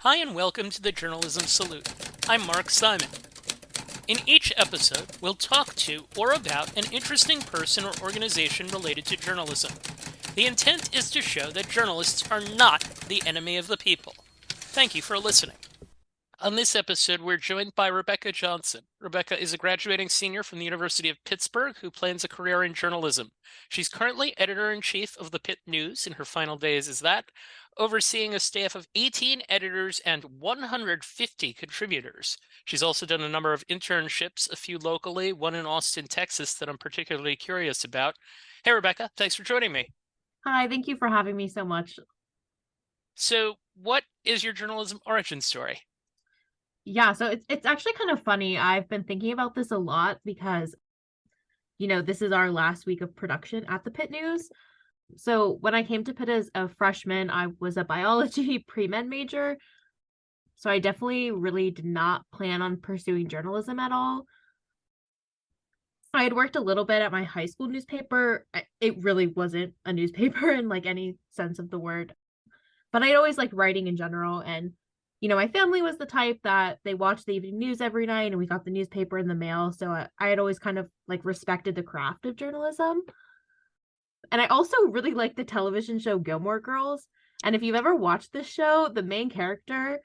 Hi and welcome to the Journalism Salute. I'm Mark Simon. In each episode, we'll talk to or about an interesting person or organization related to journalism. The intent is to show that journalists are not the enemy of the people. Thank you for listening. On this episode, we're joined by Rebecca Johnson. Rebecca is a graduating senior from the University of Pittsburgh who plans a career in journalism. She's currently editor-in-chief of the Pitt News in her final days as that, overseeing a staff of 18 editors and 150 contributors. She's also done a number of internships, a few locally, one in Austin, Texas, that I'm particularly curious about. Hey, Rebecca, thanks for joining me. Hi, thank you for having me so much. So, what is your journalism origin story? Yeah, so it's actually kind of funny. I've been thinking about this a lot because, this is our last week of production at the Pitt News. So when I came to Pitt as a freshman, I was a biology pre-med major. So I definitely really did not plan on pursuing journalism at all. I had worked a little bit at my high school newspaper. It really wasn't a newspaper in like any sense of the word, but I'd always liked writing in general. And my family was the type that they watched the evening news every night and we got the newspaper in the mail. So I had always kind of like respected the craft of journalism. And I also really like the television show Gilmore Girls. And if you've ever watched this show, the main character,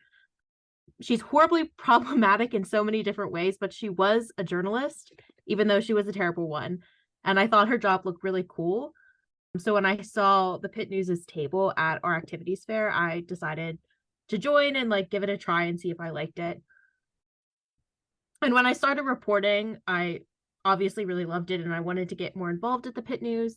she's horribly problematic in so many different ways, but she was a journalist, even though she was a terrible one. And I thought her job looked really cool. So when I saw the Pitt News's table at our activities fair, I decided to join and like give it a try and see if I liked it. And when I started reporting, I obviously really loved it and I wanted to get more involved at the Pitt News.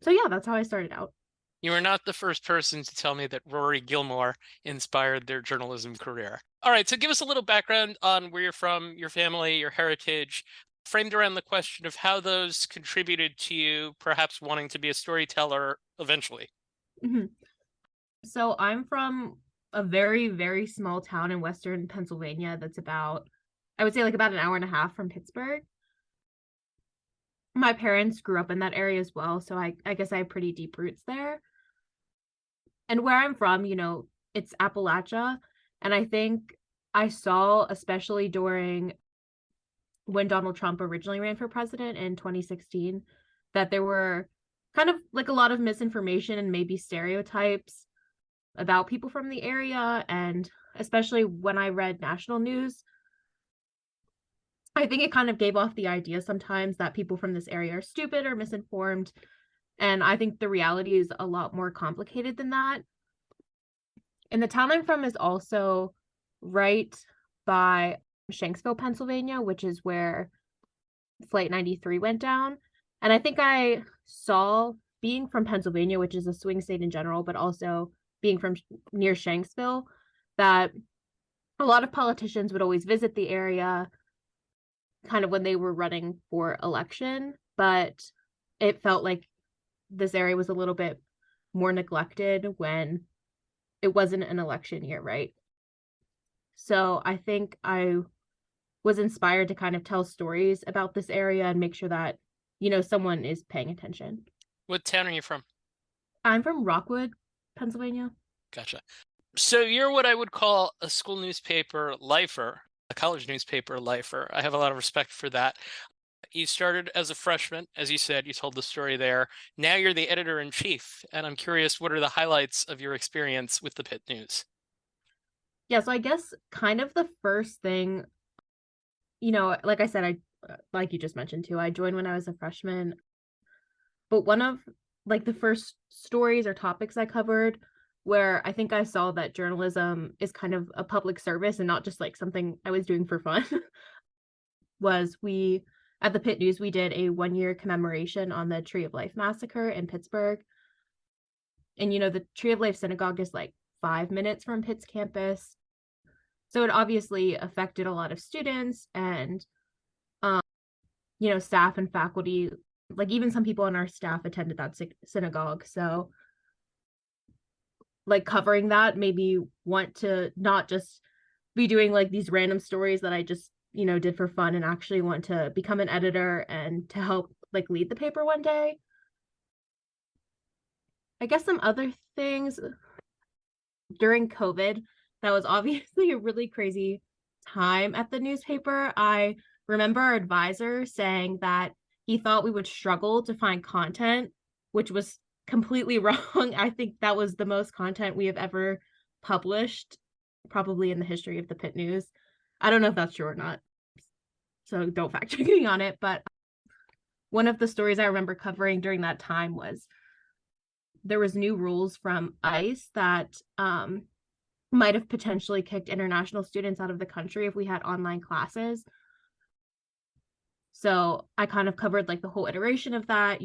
So yeah, that's how I started out. You are not the first person to tell me that Rory Gilmore inspired their journalism career. All right, so give us a little background on where you're from, your family, your heritage, framed around the question of how those contributed to you perhaps wanting to be a storyteller eventually. Mm-hmm. So I'm from a very, very small town in Western Pennsylvania that's about, I would say like about an hour and a half from Pittsburgh. My parents grew up in that area as well, so I guess I have pretty deep roots there. And where I'm from, it's Appalachia. And I think I saw, especially during when Donald Trump originally ran for president in 2016, that there were kind of like a lot of misinformation and maybe stereotypes about people from the area. And especially when I read national news, I think it kind of gave off the idea sometimes that people from this area are stupid or misinformed. And I think the reality is a lot more complicated than that. And the town I'm from is also right by Shanksville, Pennsylvania, which is where Flight 93 went down. And I think I saw, being from Pennsylvania, which is a swing state in general, but also being from near Shanksville, that a lot of politicians would always visit the area kind of when they were running for election, but it felt like this area was a little bit more neglected when it wasn't an election year, right? So I think I was inspired to kind of tell stories about this area and make sure that, someone is paying attention. What town are you from? I'm from Rockwood, Pennsylvania. Gotcha. So you're what I would call a school newspaper lifer, a college newspaper lifer. I have a lot of respect for that. You started as a freshman, as you said, you told the story there. Now you're the editor-in-chief, and I'm curious, what are the highlights of your experience with the Pitt News? Yeah, so I guess kind of the first thing, like I said, like you just mentioned too, I joined when I was a freshman. But one of like the first stories or topics I covered where I think I saw that journalism is kind of a public service and not just like something I was doing for fun was we at the Pitt News we did a 1 year commemoration on the Tree of Life massacre in Pittsburgh. And the Tree of Life synagogue is like 5 minutes from Pitt's campus. So it obviously affected a lot of students and staff and faculty, like even some people on our staff attended that synagogue. So like covering that made me want to not just be doing like these random stories that I just, did for fun and actually want to become an editor and to help like lead the paper one day. I guess some other things during COVID, that was obviously a really crazy time at the newspaper. I remember our advisor saying that he thought we would struggle to find content, which was completely wrong. I think that was the most content we have ever published, probably in the history of the Pitt News. I don't know if that's true or not, so don't fact check me on it. But one of the stories I remember covering during that time was there was new rules from ICE that might have potentially kicked international students out of the country if we had online classes. So I kind of covered like the whole iteration of that,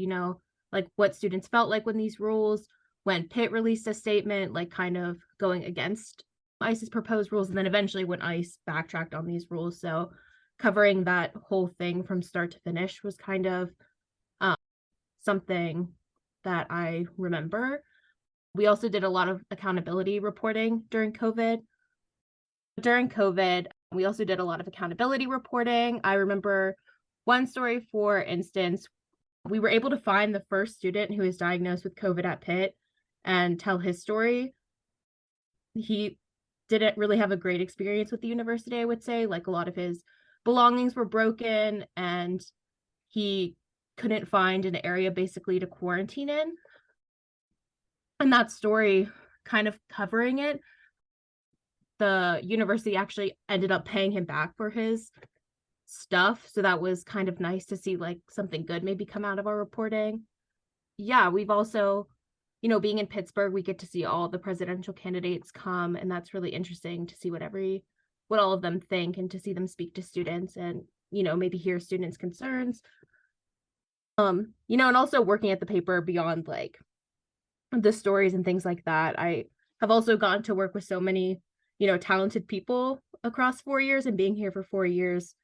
like what students felt like when these rules, when Pitt released a statement, like kind of going against ICE's proposed rules, and then eventually when ICE backtracked on these rules. So covering that whole thing from start to finish was kind of something that I remember. We also did a lot of accountability reporting during COVID. During COVID, we also did a lot of accountability reporting. I remember one story, for instance, we were able to find the first student who was diagnosed with COVID at Pitt and tell his story. He didn't really have a great experience with the university, I would say. Like, a lot of his belongings were broken and he couldn't find an area basically to quarantine in. And that story, kind of covering it, the university actually ended up paying him back for his stuff. So that was kind of nice to see like something good maybe come out of our reporting. Yeah, we've also, being in Pittsburgh, we get to see all the presidential candidates come, and that's really interesting to see what all of them think and to see them speak to students and, maybe hear students' concerns. And also working at the paper beyond like the stories and things like that. I have also gotten to work with so many, talented people across 4 years, and being here for 4 years,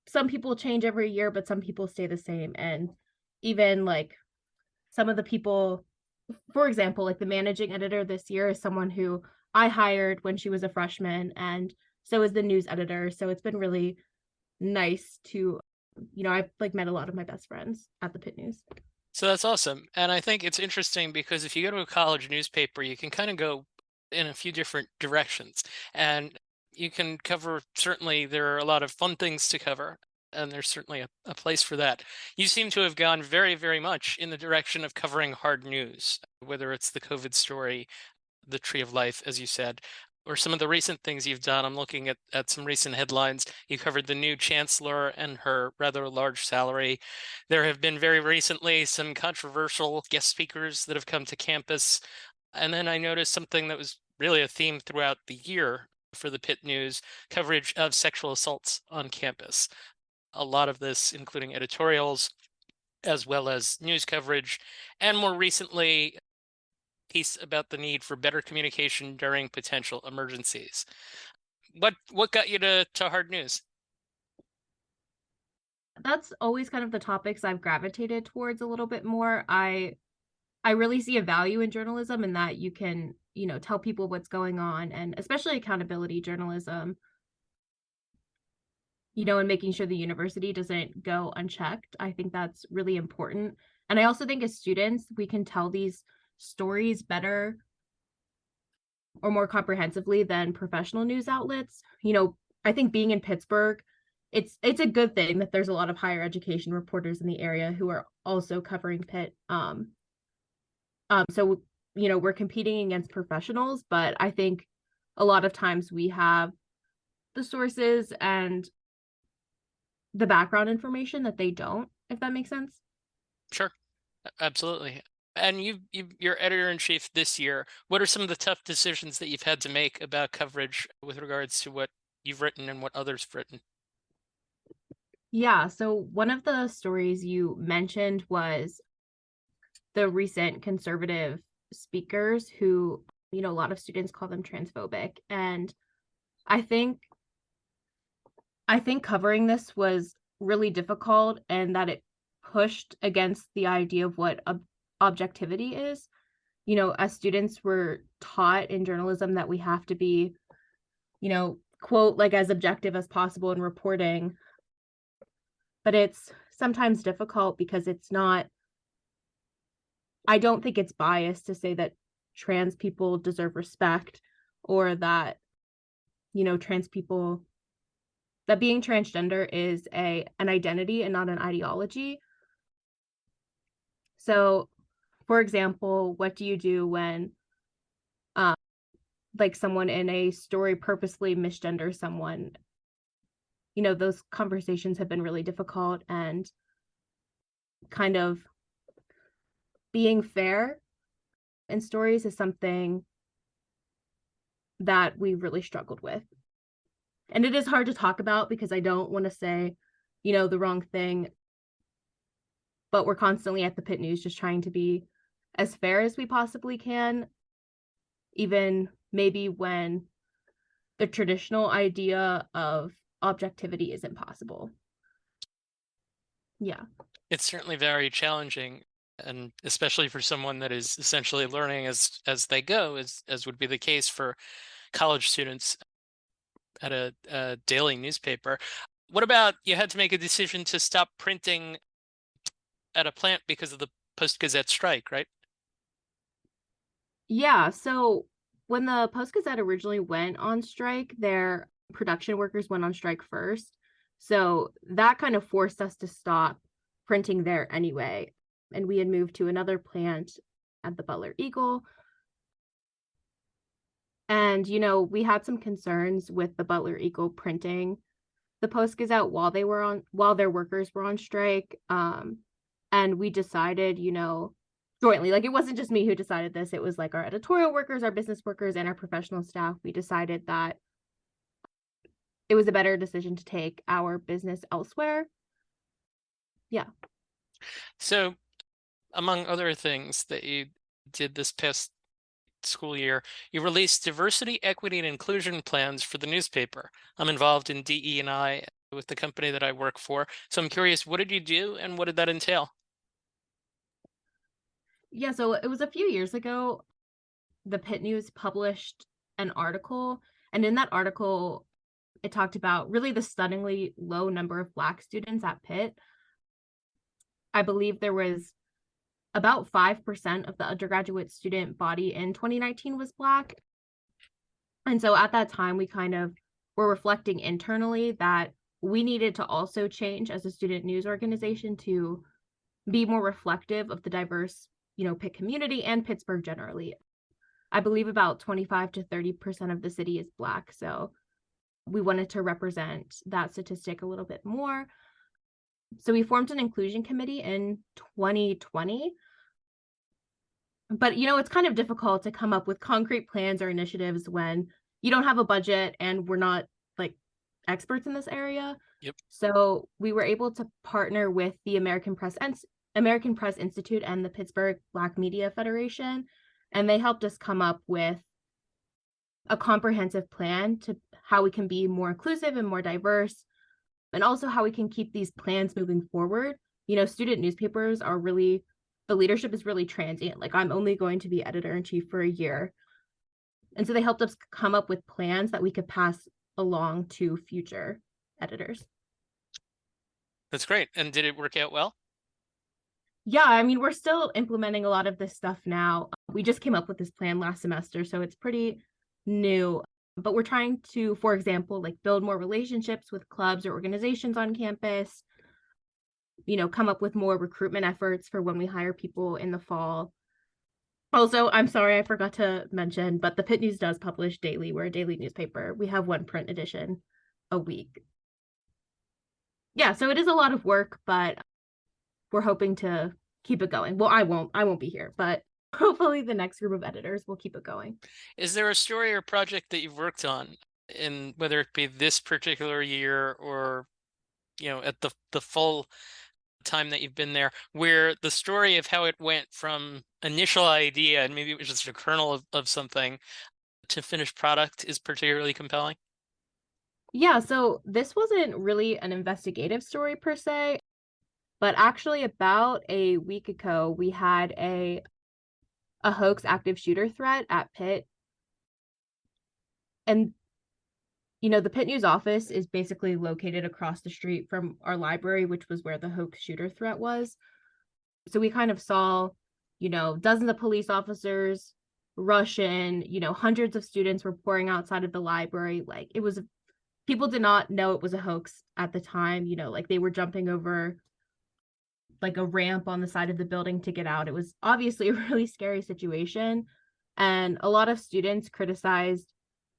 some people change every year, but some people stay the same. And even like some of the people, for example, like the managing editor this year is someone who I hired when she was a freshman, and so is the news editor. So it's been really nice to, I've like met a lot of my best friends at the Pitt News. So that's awesome. And I think it's interesting because if you go to a college newspaper, you can kind of go in a few different directions. And you can cover, certainly, there are a lot of fun things to cover, and there's certainly a place for that. You seem to have gone very, very much in the direction of covering hard news, whether it's the COVID story, the Tree of Life, as you said, or some of the recent things you've done. I'm looking at some recent headlines. You covered the new chancellor and her rather large salary. There have been very recently some controversial guest speakers that have come to campus. And then I noticed something that was really a theme throughout the year for the Pitt News, coverage of sexual assaults on campus. A lot of this, including editorials, as well as news coverage, and more recently, piece about the need for better communication during potential emergencies. What got you to hard news? That's always kind of the topics I've gravitated towards a little bit more. I really see a value in journalism, and that you can, tell people what's going on, and especially accountability journalism, and making sure the university doesn't go unchecked. I think that's really important. And I also think as students, we can tell these stories better or more comprehensively than professional news outlets. I think being in Pittsburgh, it's a good thing that there's a lot of higher education reporters in the area who are also covering Pitt. So we're competing against professionals, but I think a lot of times we have the sources and the background information that they don't, if that makes sense. Sure, absolutely. And you're editor-in-chief this year. What are some of the tough decisions that you've had to make about coverage with regards to what you've written and what others have written? Yeah, so one of the stories you mentioned was the recent conservative speakers who, a lot of students call them transphobic. And I think covering this was really difficult, and that it pushed against the idea of what objectivity is. As students, we're taught in journalism that we have to be, quote, like as objective as possible in reporting. But it's sometimes difficult because it's not, I don't think it's biased to say that trans people deserve respect or that, trans people, that being transgender is an identity and not an ideology. So, for example, what do you do when like someone in a story purposely misgenders someone? Those conversations have been really difficult, and kind of being fair in stories is something that we really struggled with. And it is hard to talk about because I don't want to say, the wrong thing. But we're constantly at the Pitt News just trying to be as fair as we possibly can, even maybe when the traditional idea of objectivity isn't possible. Yeah. It's certainly very challenging, and especially for someone that is essentially learning as they go, as would be the case for college students at a daily newspaper. What about you had to make a decision to stop printing at a plant because of the Post-Gazette strike, right? Yeah. So when the Post-Gazette originally went on strike, their production workers went on strike first. So that kind of forced us to stop printing there anyway. And we had moved to another plant at the Butler Eagle. And, we had some concerns with the Butler Eagle printing the Post-Gazette while their workers were on strike. And we decided, jointly, like it wasn't just me who decided this, it was like our editorial workers, our business workers, and our professional staff. We decided that it was a better decision to take our business elsewhere. Yeah. So, among other things that you did this past school year, you released diversity, equity, and inclusion plans for the newspaper. I'm involved in DE&I with the company that I work for. So I'm curious, what did you do and what did that entail? Yeah, so it was a few years ago, the Pitt News published an article, and in that article, it talked about really the stunningly low number of Black students at Pitt. I believe there was about 5% of the undergraduate student body in 2019 was Black. And so at that time, we kind of were reflecting internally that we needed to also change as a student news organization to be more reflective of the diverse, Pitt community and Pittsburgh generally. I believe about 25 to 30% of the city is Black. So we wanted to represent that statistic a little bit more. So we formed an inclusion committee in 2020. But, it's kind of difficult to come up with concrete plans or initiatives when you don't have a budget and we're not like experts in this area. Yep. So we were able to partner with the American Press Institute and the Pittsburgh Black Media Federation, and they helped us come up with a comprehensive plan to how we can be more inclusive and more diverse, and also how we can keep these plans moving forward. Student newspapers are really, the leadership is really transient. Like, I'm only going to be editor-in-chief for a year. And so they helped us come up with plans that we could pass along to future editors. That's great. And did it work out well? Yeah, I mean, we're still implementing a lot of this stuff now. We just came up with this plan last semester, so it's pretty new. But we're trying to, for example, like build more relationships with clubs or organizations on campus, come up with more recruitment efforts for when we hire people in the fall. Also, I'm sorry, I forgot to mention, but the Pitt News does publish daily. We're a daily newspaper. We have one print edition a week. Yeah, so it is a lot of work, but we're hoping to keep it going. Well, I won't be here, but hopefully the next group of editors will keep it going. Is there a story or project that you've worked on, in whether it be this particular year or, at the full time that you've been there, where the story of how it went from initial idea, and maybe it was just a kernel of something, to finished product is particularly compelling? Yeah, so this wasn't really an investigative story per se, but actually about a week ago, we had a hoax active shooter threat at Pitt. And, the Pitt News office is basically located across the street from our library, which was where the hoax shooter threat was. So we kind of saw, dozens of police officers rush in. You know, hundreds of students were pouring outside of the library. Like, it was, people did not know it was a hoax at the time. You know, like they were jumping over like a ramp on the side of the building to get out. It was obviously a really scary situation. And a lot of students criticized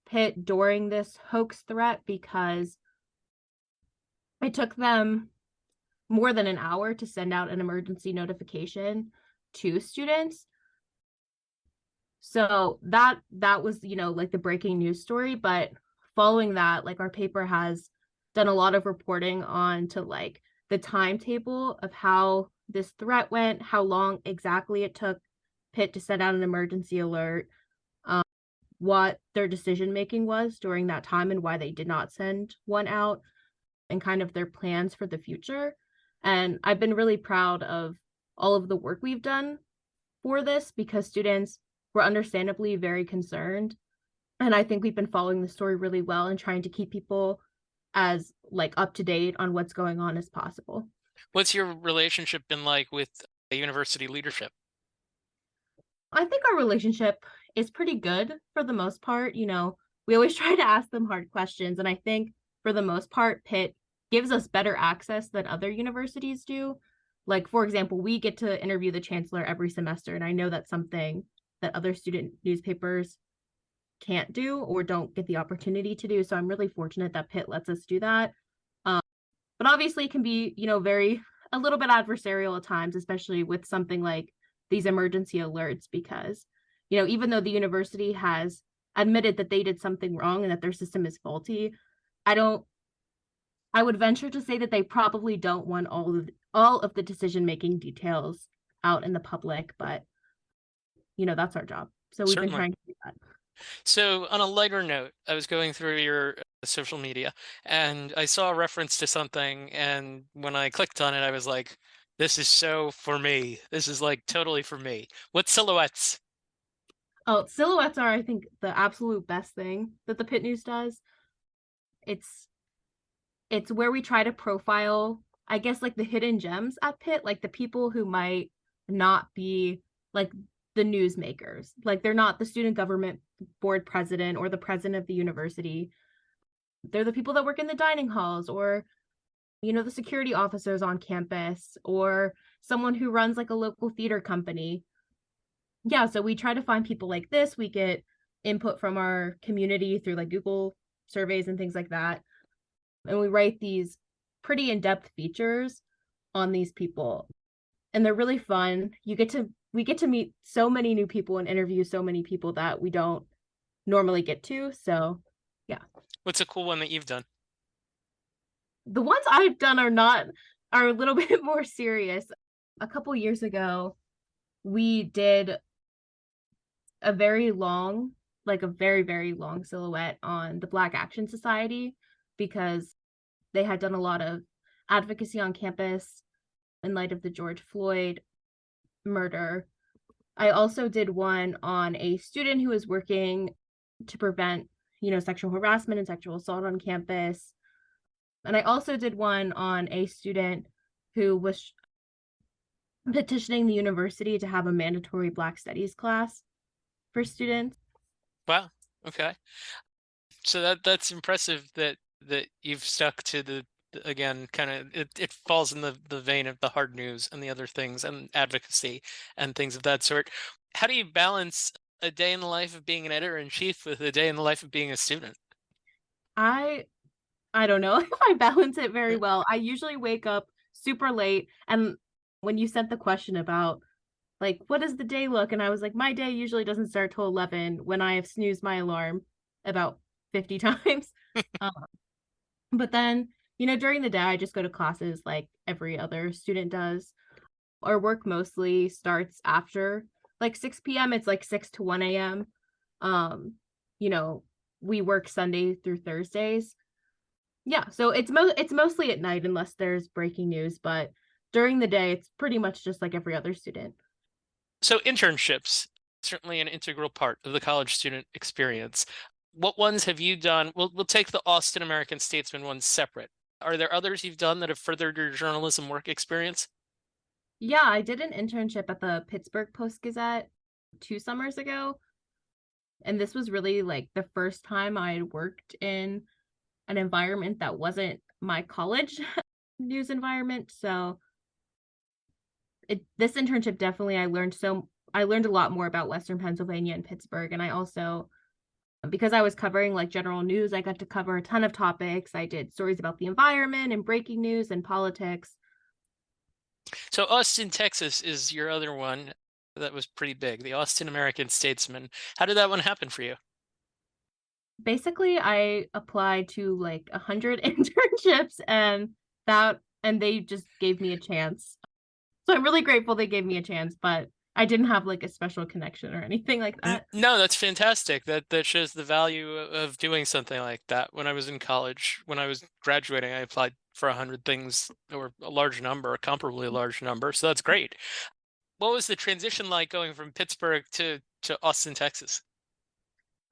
Pitt during this hoax threat because it took them more than an hour to send out an emergency notification to students. So that was, you know, like the breaking news story. But following that, like our paper has done a lot of reporting on to like the timetable of how this threat went, how long exactly it took Pitt to send out an emergency alert, what their decision making was during that time and why they did not send one out, and kind of their plans for the future. And I've been really proud of all of the work we've done for this because students were understandably very concerned. And I think we've been following the story really well and trying to keep people as like up to date on what's going on as possible. What's your relationship been like with university leadership? I think our relationship is pretty good for the most part. You know, we always try to ask them hard questions. And I think for the most part, Pitt gives us better access than other universities do. Like, for example, we get to interview the chancellor every semester. And I know that's something that other student newspapers can't do or don't get the opportunity to do. So I'm really fortunate that Pitt lets us do that. But obviously it can be, you know, a little bit adversarial at times, especially with something like these emergency alerts, because, you know, even though the university has admitted that they did something wrong and that their system is faulty, I would venture to say that they probably don't want all of the decision-making details out in the public, but you know, that's our job. So we've been Certainly. trying to do that. So, on a lighter note, I was going through your social media and I saw a reference to something. And when I clicked on it, I was like, this is so for me. This is like totally for me. What silhouettes? Oh, silhouettes are, I think, the absolute best thing that the Pitt News does. It's it's where we try to profile, I guess, like the hidden gems at Pitt, like the people who might not be like the newsmakers. Like they're not the student government board president or the president of the university. They're the people that work in the dining halls or, you know, the security officers on campus or someone who runs like a local theater company. Yeah, so we try to find people like this. We get input from our community through like Google surveys and things like that. And we write these pretty in-depth features on these people. And they're really fun. We get to meet so many new people and interview so many people that we don't normally get to. So, yeah. What's a cool one that you've done? The ones I've done are a little bit more serious. A couple years ago, we did a very long, like a very, very long silhouette on the Black Action Society because they had done a lot of advocacy on campus in light of the George Floyd murder. I also did one on a student who was working to prevent, you know, sexual harassment and sexual assault on campus. And I also did one on a student who was petitioning the university to have a mandatory Black Studies class for students. Wow. Okay. So that's impressive that you've stuck to the again kind of it falls in the vein of the hard news and the other things and advocacy and things of that sort. How do you balance a day in the life of being an editor-in-chief with a day in the life of being a student? I I don't know if I balance it very well. I usually wake up super late, and when you sent the question about like what does the day look, and I was like my day usually doesn't start till 11 when I have snoozed my alarm about 50 times. Um, but then, you know, during the day I just go to classes like every other student does. Our work mostly starts after like 6 p.m. It's like 6 to 1 a.m. Um, you know, we work Sunday through Thursdays. Yeah, so it's mostly at night unless there's breaking news, but during the day it's pretty much just like every other student. So internships, certainly an integral part of the college student experience. What ones have you done? We'll take the Austin American Statesman ones separate. Are there others you've done that have furthered your journalism work experience? Yeah, I did an internship at the Pittsburgh Post Gazette 2 summers ago. And this was really like the first time I had worked in an environment that wasn't my college news environment. So this internship definitely I learned a lot more about Western Pennsylvania and Pittsburgh. And I also, because I was covering like general news, I got to cover a ton of topics. I did stories about the environment and breaking news and politics. So Austin, Texas is your other one that was pretty big, the Austin American-Statesman. How did that one happen for you? Basically, I applied to like 100 internships and they just gave me a chance. So I'm really grateful they gave me a chance, but I didn't have like a special connection or anything like that. No, that's fantastic. That shows the value of doing something like that. When I was in college, when I was graduating, I applied for 100 things, or a large number, a comparably large number. So that's great. What was the transition like going from Pittsburgh to Austin, Texas?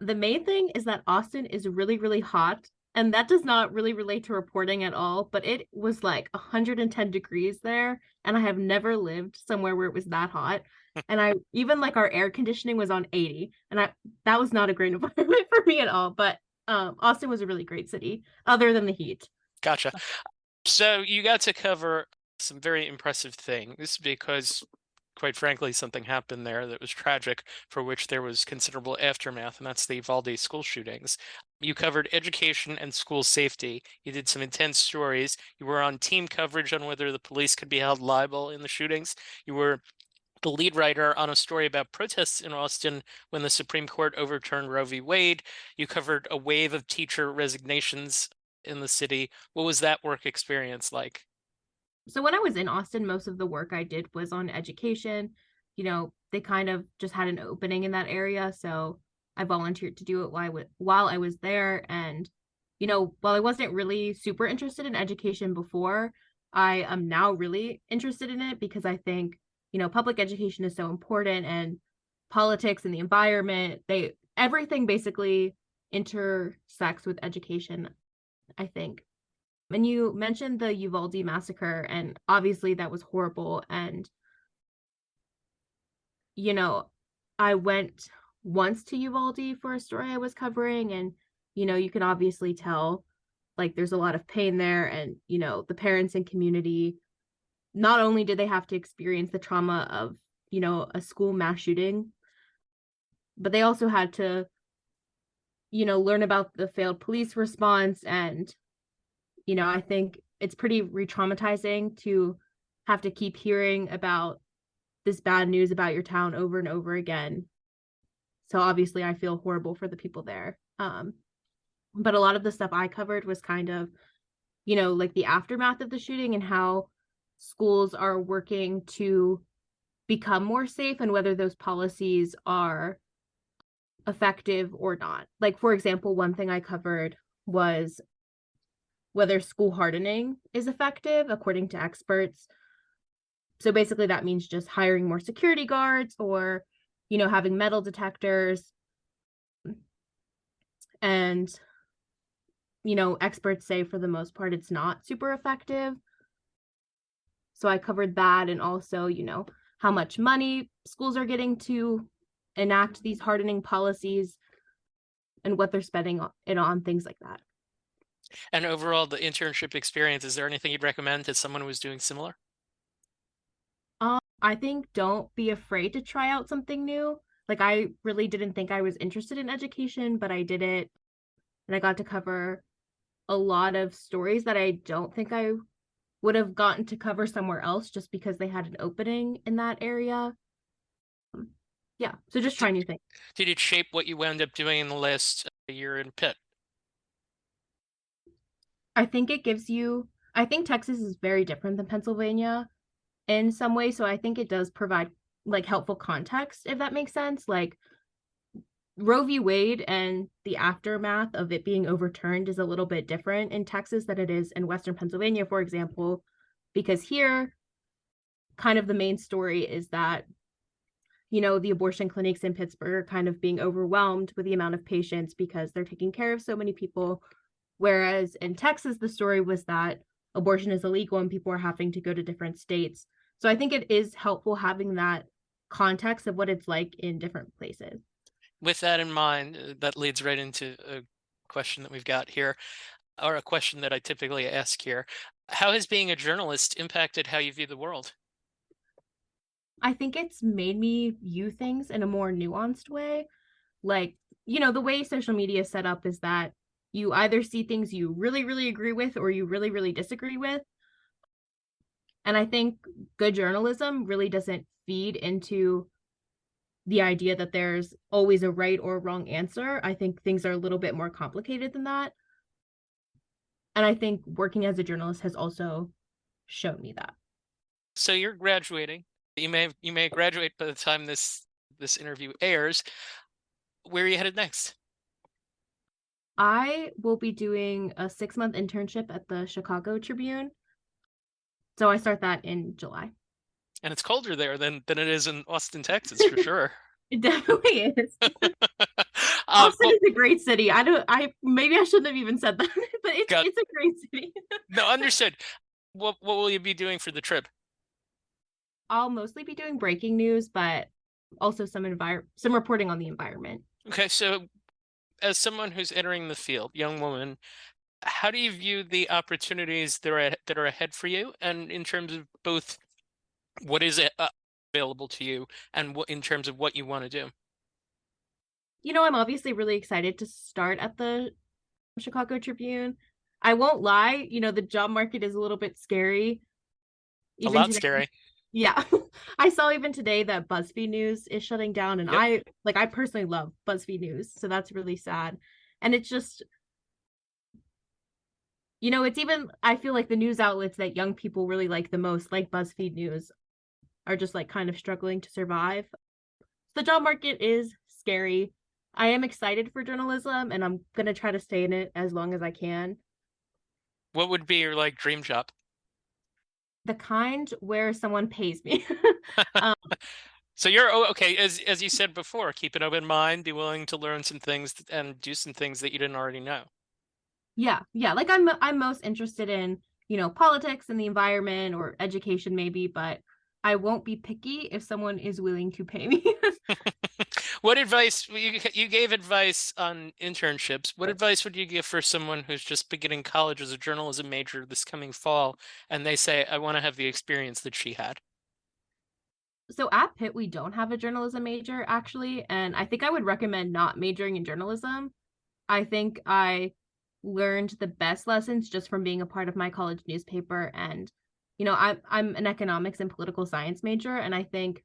The main thing is that Austin is really, really hot. And that does not really relate to reporting at all, but it was like 110 degrees there. And I have never lived somewhere where it was that hot. And I even like our air conditioning was on 80. And that was not a great environment for me at all. But Austin was a really great city, other than the heat. Gotcha. So you got to cover some very impressive things because, quite frankly, something happened there that was tragic, for which there was considerable aftermath, and that's the Uvalde school shootings. You covered education and school safety. You did some intense stories. You were on team coverage on whether the police could be held liable in the shootings. You were the lead writer on a story about protests in Austin when the Supreme Court overturned Roe v. Wade. You covered a wave of teacher resignations in the city. What was that work experience like? So when I was in Austin, most of the work I did was on education. They kind of just had an opening in that area, so I volunteered to do it while I was there. And while I wasn't really super interested in education before, I am now really interested in it because I think public education is so important, and politics and the environment, everything basically intersects with education, I think. And you mentioned the Uvalde massacre, and obviously that was horrible. And, I went once to Uvalde for a story I was covering, and, you can obviously tell like there's a lot of pain there. And, the parents and community, not only did they have to experience the trauma of, a school mass shooting, but they also had to, learn about the failed police response. And I think it's pretty re-traumatizing to have to keep hearing about this bad news about your town over and over again. So obviously I feel horrible for the people there. But a lot of the stuff I covered was kind of, like the aftermath of the shooting and how schools are working to become more safe and whether those policies are effective or not. Like, for example, one thing I covered was whether school hardening is effective according to experts. So basically that means just hiring more security guards or, having metal detectors. And, experts say for the most part it's not super effective. So I covered that, and also, how much money schools are getting to enact these hardening policies and what they're spending it on, things like that. And overall, the internship experience, is there anything you'd recommend to someone who was doing similar? I think don't be afraid to try out something new. Like, I really didn't think I was interested in education, but I did it, and I got to cover a lot of stories that I don't think I would have gotten to cover somewhere else just because they had an opening in that area. Yeah, so just try new things. Did it shape what you wound up doing in the last year in Pitt? I think I think Texas is very different than Pennsylvania in some ways. So I think it does provide like helpful context, if that makes sense. Like Roe v. Wade and the aftermath of it being overturned is a little bit different in Texas than it is in Western Pennsylvania, for example, because here, kind of the main story is that, the abortion clinics in Pittsburgh are kind of being overwhelmed with the amount of patients because they're taking care of so many people. Whereas in Texas, the story was that abortion is illegal and people are having to go to different states. So I think it is helpful having that context of what it's like in different places. With that in mind, that leads right into a question that we've got here, or a question that I typically ask here. How has being a journalist impacted how you view the world? I think it's made me view things in a more nuanced way. Like, the way social media is set up is that you either see things you really, really agree with or you really, really disagree with. And I think good journalism really doesn't feed into the idea that there's always a right or wrong answer. I think things are a little bit more complicated than that. And I think working as a journalist has also shown me that. So you're graduating. You may graduate by the time this interview airs. Where are you headed next? I will be doing a 6-month internship at the Chicago Tribune. So I start that in July. And it's colder there than it is in Austin, Texas, for sure. It definitely is. Austin Well, is a great city. I maybe I shouldn't have even said that, but it's got it's a great city. no understood. What will you be doing for the trip? I'll mostly be doing breaking news, but also some reporting on the environment. Okay, so as someone who's entering the field, young woman, how do you view the opportunities that are ahead for you, and in terms of both what is available to you and what in terms of what you want to do? I'm obviously really excited to start at the Chicago Tribune. I won't lie, the job market is a little bit scary. A Even lot today, scary. yeah. I saw even today that BuzzFeed News is shutting down, and Yep. I personally love BuzzFeed News, so that's really sad. And it's just, it's even I feel like the news outlets that young people really like the most, like BuzzFeed News, are just like kind of struggling to survive. The job market is scary. I am excited for journalism and I'm going to try to stay in it as long as I can. What would be your like dream job? The kind where someone pays me. um, So you're okay, as you said before, keep an open mind, be willing to learn some things and do some things that you didn't already know. yeah, yeah. Like I'm most interested in, politics and the environment or education maybe, but I won't be picky if someone is willing to pay me. What advice you gave advice on internships? What advice would you give for someone who's just beginning college as a journalism major this coming fall, and they say, "I want to have the experience that she had"? So at Pitt, we don't have a journalism major actually, and I think I would recommend not majoring in journalism. I think I learned the best lessons just from being a part of my college newspaper. And, I'm an economics and political science major, and I think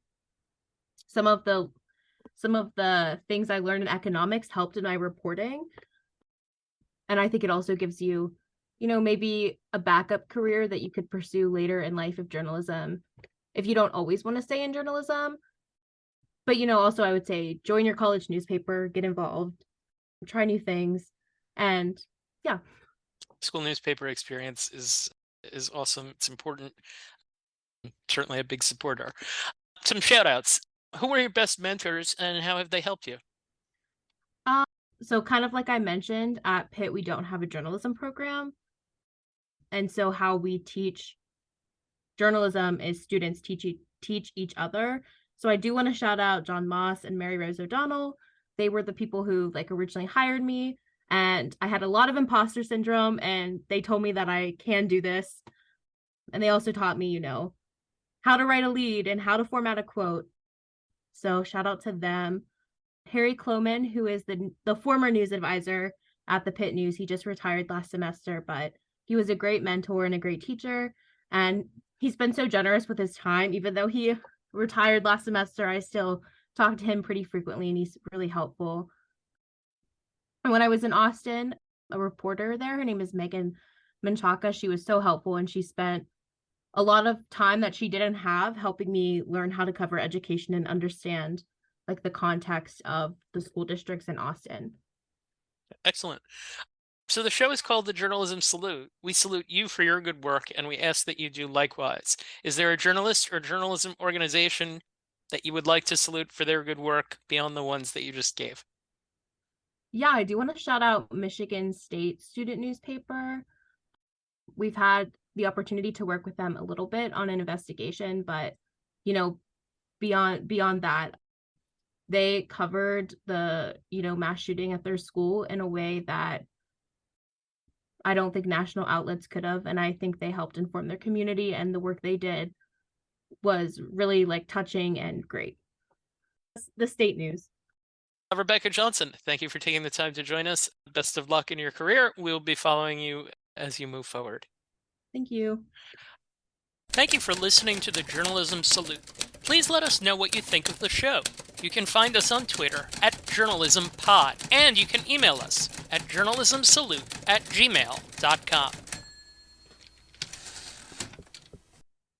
some of the things I learned in economics helped in my reporting. And I think it also gives you, maybe a backup career that you could pursue later in life if you don't always want to stay in journalism. But, also I would say join your college newspaper, get involved, try new things. And yeah. School newspaper experience is awesome. It's important. Certainly a big supporter. Some shout outs. Who were your best mentors and how have they helped you? Um, so kind of like I mentioned, at Pitt, we don't have a journalism program. And so how we teach journalism is students teach each other. So I do want to shout out John Moss and Mary Rose O'Donnell. They were the people who like originally hired me, and I had a lot of imposter syndrome, and they told me that I can do this. And they also taught me, how to write a lead and how to format a quote. So shout out to them. Harry Kloman, who is the former news advisor at the Pitt News, he just retired last semester, but he was a great mentor and a great teacher. And he's been so generous with his time. Even though he retired last semester, I still talk to him pretty frequently, and he's really helpful. And when I was in Austin, a reporter there, her name is Megan Menchaca, she was so helpful, and she spent a lot of time that she didn't have helping me learn how to cover education and understand like the context of the school districts in Austin. Excellent. So the show is called The Journalism Salute. We salute you for your good work and we ask that you do likewise. Is there a journalist or journalism organization that you would like to salute for their good work beyond the ones that you just gave? Yeah, I do want to shout out Michigan State Student Newspaper. We've had the opportunity to work with them a little bit on an investigation, but beyond that, they covered the, mass shooting at their school in a way that I don't think national outlets could have. And I think they helped inform their community, and the work they did was really like touching and great. The state news. Rebecca Johnson, thank you for taking the time to join us. Best of luck in your career. We'll be following you as you move forward. Thank you. Thank you for listening to the Journalism Salute. Please let us know what you think of the show. You can find us on Twitter @JournalismPod, and you can email us at journalismsalute@gmail.com.